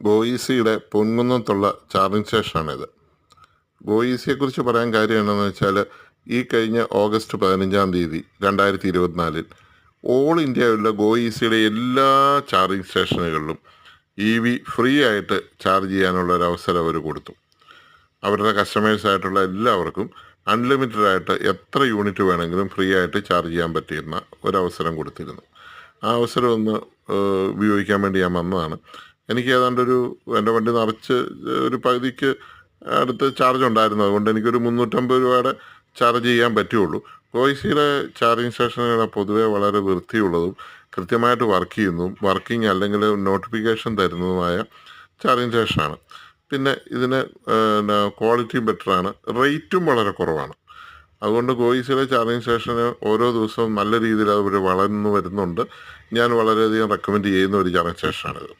ഗോഇസിയുടെ പൊൻകുന്നത്തുള്ള charging സ്റ്റേഷനാണിത്. ഗോഇസിയെക്കുറിച്ച് പറയാൻ കാര്യം എന്താണെന്ന് വെച്ചാൽ, ഈ കഴിഞ്ഞ ഓഗസ്റ്റ് 15 2024 ഓൾ ഇന്ത്യയിലുള്ള ഗോഇസിയുടെ എല്ലാ ചാർജിങ് സ്റ്റേഷനുകളിലും EV ഫ്രീ ആയിട്ട് ചാർജ് ചെയ്യാനുള്ള ഒരു അവസരം അവർ കൊടുത്തു. അവരുടെ കസ്റ്റമേഴ്സായിട്ടുള്ള എല്ലാവർക്കും അൺലിമിറ്റഡ് ആയിട്ട് എത്ര യൂണിറ്റ് വേണമെങ്കിലും ഫ്രീ ആയിട്ട് ചാർജ് ചെയ്യാൻ പറ്റിയിരുന്ന ഒരവസരം കൊടുത്തിരുന്നു. ആ അവസരം ഒന്ന് ഉപയോഗിക്കാൻ വേണ്ടി ഞാൻ വന്നതാണ്. എനിക്ക് ഏതാണ്ടൊരു എൻ്റെ വണ്ടി നിറച്ച് ഒരു പകുതിക്ക് അടുത്ത് ചാർജ് ഉണ്ടായിരുന്നു. അതുകൊണ്ട് എനിക്കൊരു 350 രൂപയുടെ ചാർജ് ചെയ്യാൻ പറ്റുള്ളൂ. ഗോഇസിയുടെ ചാർജിങ് സ്റ്റേഷനുകൾ പൊതുവേ വളരെ വൃത്തിയുള്ളതും കൃത്യമായിട്ട് വർക്ക് ചെയ്യുന്നതും വർക്കിംഗ് അല്ലെങ്കിൽ നോട്ടിഫിക്കേഷൻ തരുന്നതുമായ ചാർജിങ് സ്റ്റേഷനാണ്. പിന്നെ ഇതിന് ക്വാളിറ്റി ബെറ്ററാണ്, റേറ്റും വളരെ കുറവാണ്. അതുകൊണ്ട് ഗോഇസിയുടെ ചാർജിങ് സ്റ്റേഷന് ഓരോ ദിവസവും നല്ല രീതിയിൽ അവർ വളർന്നു വരുന്നുണ്ട്. ഞാൻ വളരെയധികം റെക്കമെൻഡ് ചെയ്യുന്ന ഒരു ചാർജിങ് സ്റ്റേഷനാണിത്.